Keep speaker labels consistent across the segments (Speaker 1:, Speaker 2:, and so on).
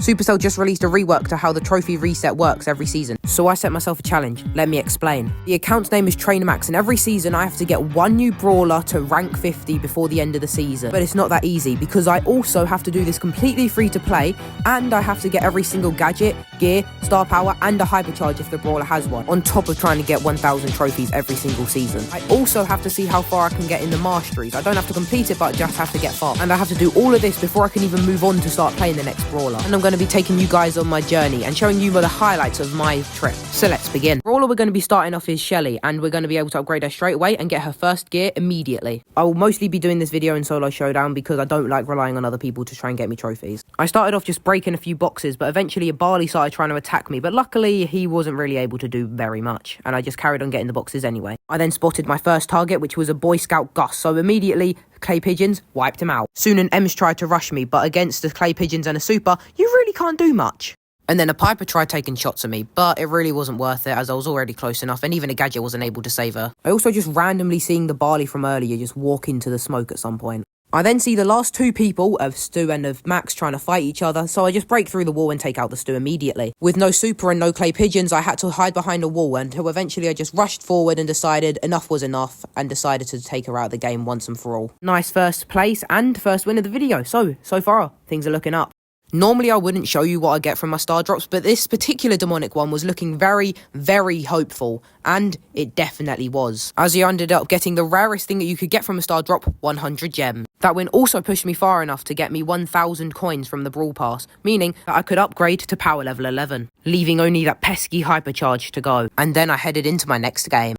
Speaker 1: Supercell just released a rework to how the trophy reset works every season, so I set myself a challenge. Let me explain. The account's name is TIER MAX, and every season I have to get one new brawler to rank 50 before the end of the season. But it's not that easy, because I also have to do this completely free to play, and I have to get every single gadget, gear, star power, and a hypercharge if the brawler has one, on top of trying to get 1,000 trophies every single season. I also have to see how far I can get in the masteries. I don't have to complete it, but just have to get far. And I have to do all of this before I can even move on to start playing the next brawler. And I'm going to be taking you guys on my journey and showing you the highlights of my trip. So let's begin. Brawler we're going to be starting off is Shelly, and we're going to be able to upgrade her straight away and get her first gear immediately. I will mostly be doing this video in solo showdown because I don't like relying on other people to try and get me trophies. I started off just breaking a few boxes, but eventually a Barley started trying to attack me, but luckily he wasn't really able to do very much, and I just carried on getting the boxes anyway. I then spotted my first target, which was a Boy Scout Gus, so immediately clay pigeons wiped him out. Soon an Ems tried to rush me, but against the clay pigeons and a super, you really can't do much. And then a Piper tried taking shots at me, but it really wasn't worth it as I was already close enough, and even a gadget wasn't able to save her. I also just randomly seeing the Barley from earlier just walk into the smoke at some point. I then see the last two people, of Stu and of Max, trying to fight each other, so I just break through the wall and take out the Stu immediately. With no super and no clay pigeons, I had to hide behind a wall until eventually I just rushed forward and decided enough was enough and decided to take her out of the game once and for all. Nice first place and first win of the video, so far things are looking up. Normally I wouldn't show you what I get from my star drops, but this particular demonic one was looking very, very hopeful, and it definitely was, as I ended up getting the rarest thing that you could get from a star drop, 100 gems. That win also pushed me far enough to get me 1,000 coins from the Brawl Pass, meaning that I could upgrade to power level 11, leaving only that pesky hypercharge to go. And then I headed into my next game.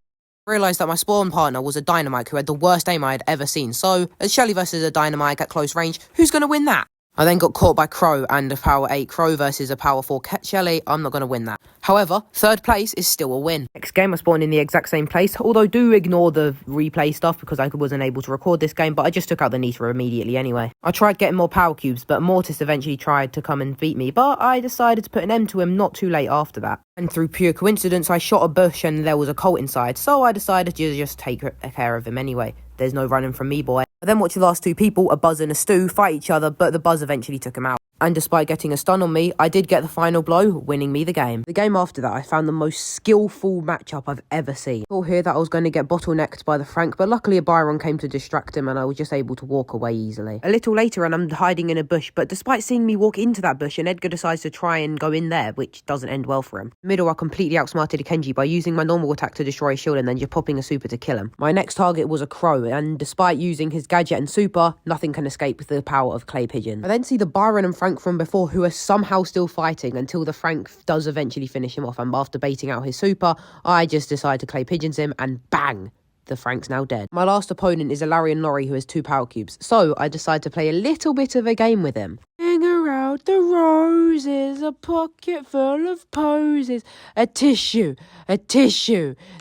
Speaker 1: I realised that my spawn partner was a Dynamite who had the worst aim I had ever seen, so as Shelly versus a Dynamite at close range, who's going to win that? I then got caught by Crow, and a power 8 Crow versus a power 4 Shelly, I'm not going to win that. However, third place is still a win. Next game I spawned in the exact same place, although do ignore the replay stuff because I wasn't able to record this game, but I just took out the Nita immediately anyway. I tried getting more power cubes, but Mortis eventually tried to come and beat me, but I decided to put an end to him not too late after that. And through pure coincidence, I shot a bush and there was a Colt inside, so I decided to just take care of him anyway. There's no running from me, boy. I then watched the last two people, a Buzz and a Stu, fight each other, but the Buzz eventually took him out. And despite getting a stun on me, I did get the final blow, winning me the game. The game after that, I found the most skillful matchup I've ever seen. I thought here that I was going to get bottlenecked by the Frank, but luckily a Byron came to distract him and I was just able to walk away easily. A little later and I'm hiding in a bush, but despite seeing me walk into that bush, and Edgar decides to try and go in there, which doesn't end well for him. Middle, I completely outsmarted a Kenji by using my normal attack to destroy his shield and then just popping a super to kill him. My next target was a Crow, and despite using his gadget and super, nothing can escape the power of clay pigeon. I then see the Byron and Frank from before who are somehow still fighting until the Frank does eventually finish him off, and after baiting out his super, I just decide to clay pigeons him and bang! The Frank's now dead. My last opponent is a Larry and Laurie who has 2 power cubes, so I decide to play a little bit of a game with him. Finger out the roses, a pocket full of posies, a tissue,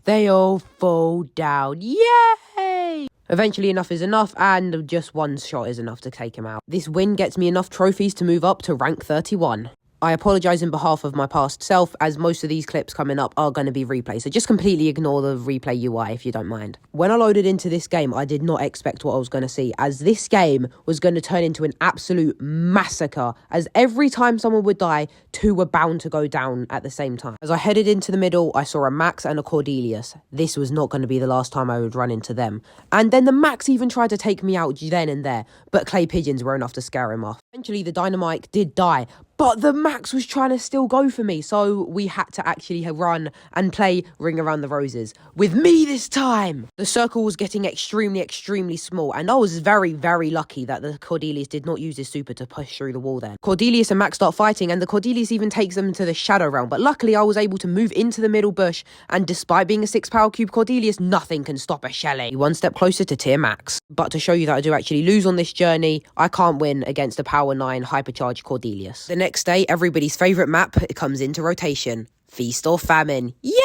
Speaker 1: they all fall down, yay! Eventually enough is enough, and just one shot is enough to take him out. This win gets me enough trophies to move up to rank 31. I apologise in behalf of my past self, as most of these clips coming up are going to be replays, so just completely ignore the replay UI if you don't mind. When I loaded into this game, I did not expect what I was going to see, as this game was going to turn into an absolute massacre, as every time someone would die, 2 were bound to go down at the same time. As I headed into the middle, I saw a Max and a Cordelius. This was not going to be the last time I would run into them. And then the Max even tried to take me out then and there, but clay pigeons were enough to scare him off. Eventually the Dynamite did die, but the Max was trying to still go for me, so we had to actually run and play Ring Around the Roses. With me this time! The circle was getting extremely small, and I was very, very lucky that the Cordelius did not use his super to push through the wall then. Cordelius and Max start fighting, and the Cordelius even takes them to the Shadow Realm, but luckily I was able to move into the middle bush, and despite being a 6 power cube Cordelius, nothing can stop a Shelly. One step closer to TIER MAX. But to show you that I do actually lose on this journey, I can't win against a power 9 hypercharged Cordelius. The next day, everybody's favourite map comes into rotation. Feast or famine. Yeah!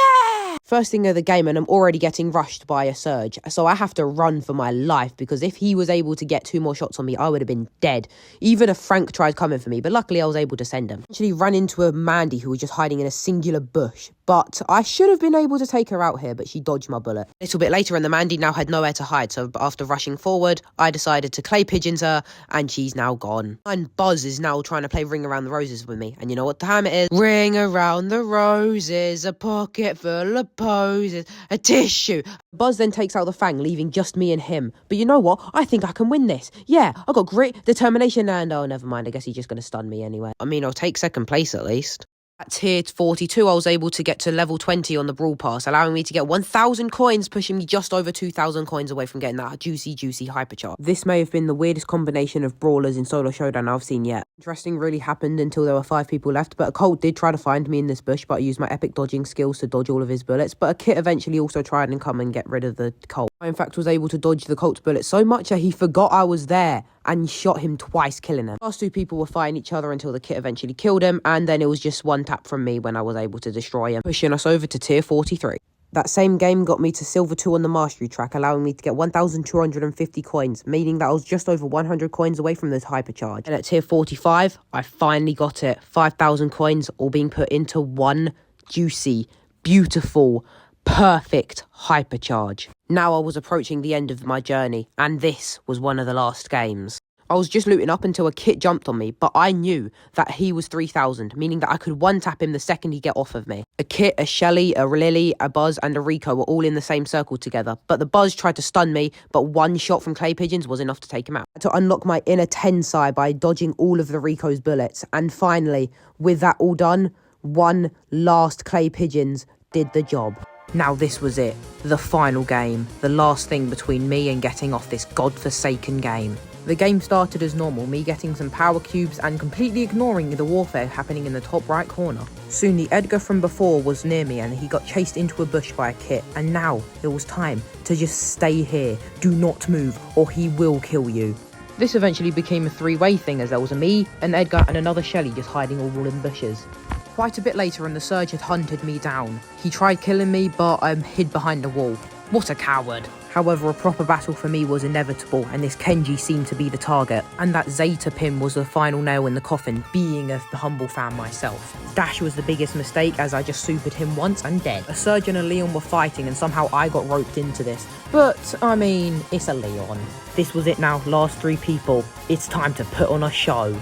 Speaker 1: First thing of the game, and I'm already getting rushed by a surge. So I have to run for my life, because if he was able to get 2 more shots on me, I would have been dead. Even if Frank tried coming for me, but luckily I was able to send him. Actually ran into a Mandy who was just hiding in a singular bush. But I should have been able to take her out here, but she dodged my bullet. A little bit later, and the Mandy now had nowhere to hide. So after rushing forward, I decided to clay pigeons her, and she's now gone. And Buzz is now trying to play Ring Around the Roses with me. And you know what time it is? Ring around the roses, a pocket full of posies, a tissue. Buzz then takes out the Fang, leaving just me and him. But you know what? I think I can win this. Yeah, I got grit, determination, and oh, never mind. I guess he's just going to stun me anyway. I mean, I'll take second place at least. At tier 42, I was able to get to level 20 on the Brawl Pass, allowing me to get 1,000 coins, pushing me just over 2,000 coins away from getting that juicy hypercharge. This may have been the weirdest combination of brawlers in Solo Showdown I've seen yet. Interesting really happened until there were 5 people left, but a Colt did try to find me in this bush, but I used my epic dodging skills to dodge all of his bullets, but a Kit eventually also tried and come and get rid of the Colt. I in fact was able to dodge the Colt's bullet so much that he forgot I was there and shot him twice, killing him. The last 2 people were fighting each other until the Kit eventually killed him, and then it was just 1 tap from me when I was able to destroy him, pushing us over to tier 43. That same game got me to silver 2 on the mastery track, allowing me to get 1,250 coins, meaning that I was just over 100 coins away from this hypercharge. And at tier 45, I finally got it. 5,000 coins, all being put into 1 juicy, beautiful, perfect hypercharge. Now I was approaching the end of my journey, and this was one of the last games. I was just looting up until a Kit jumped on me, but I knew that he was 3,000, meaning that I could 1-tap him the second he get off of me. A Kit, a Shelly, a Lily, a Buzz, and a Rico were all in the same circle together, but the Buzz tried to stun me, but 1 shot from clay pigeons was enough to take him out. I had to unlock my inner 10 side by dodging all of the Rico's bullets, and finally, with that all done, 1 last clay pigeons did the job. Now this was it, the final game, the last thing between me and getting off this godforsaken game. The game started as normal, me getting some power cubes and completely ignoring the warfare happening in the top right corner. Soon the Edgar from before was near me and he got chased into a bush by a Kit, and now it was time to just stay here, do not move or he will kill you. This eventually became a 3-way thing, as there was a me, an Edgar and another Shelly just hiding all in bushes. Quite a bit later and the Surge had hunted me down. He tried killing me, but I hid behind a wall. What a coward. However, a proper battle for me was inevitable, and this Kenji seemed to be the target. And that Zeta pin was the final nail in the coffin, being a humble fan myself. Dash was the biggest mistake, as I just supered him once and dead. A Surge and a Leon were fighting, and somehow I got roped into this. But, I mean, it's a Leon. This was it now, last 3 people. It's time to put on a show.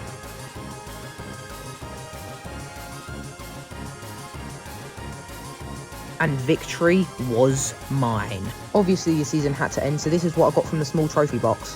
Speaker 1: And victory was mine. Obviously the season had to end, so this is what I got from the small trophy box.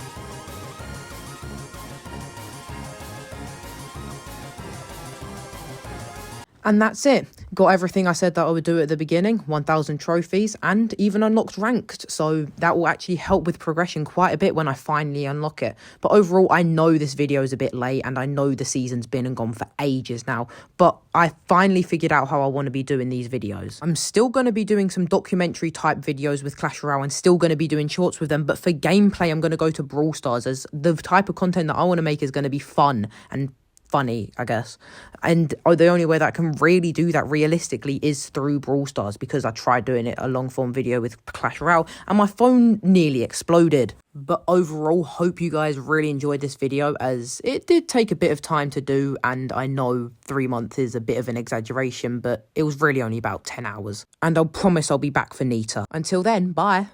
Speaker 1: And that's it. Got everything I said that I would do at the beginning, 1,000 trophies, and even unlocked ranked. So that will actually help with progression quite a bit when I finally unlock it. But overall, I know this video is a bit late, and I know the season's been and gone for ages now. But I finally figured out how I want to be doing these videos. I'm still going to be doing some documentary type videos with Clash Royale and still going to be doing shorts with them. But for gameplay, I'm going to go to Brawl Stars, as the type of content that I want to make is going to be fun and funny, I guess. And the only way that I can really do that realistically is through Brawl Stars, because I tried doing it a long form video with Clash Royale and my phone nearly exploded. But overall, hope you guys really enjoyed this video, as it did take a bit of time to do, and I know 3 months is a bit of an exaggeration, but it was really only about 10 hours. And I'll promise I'll be back for Nita. Until then, bye.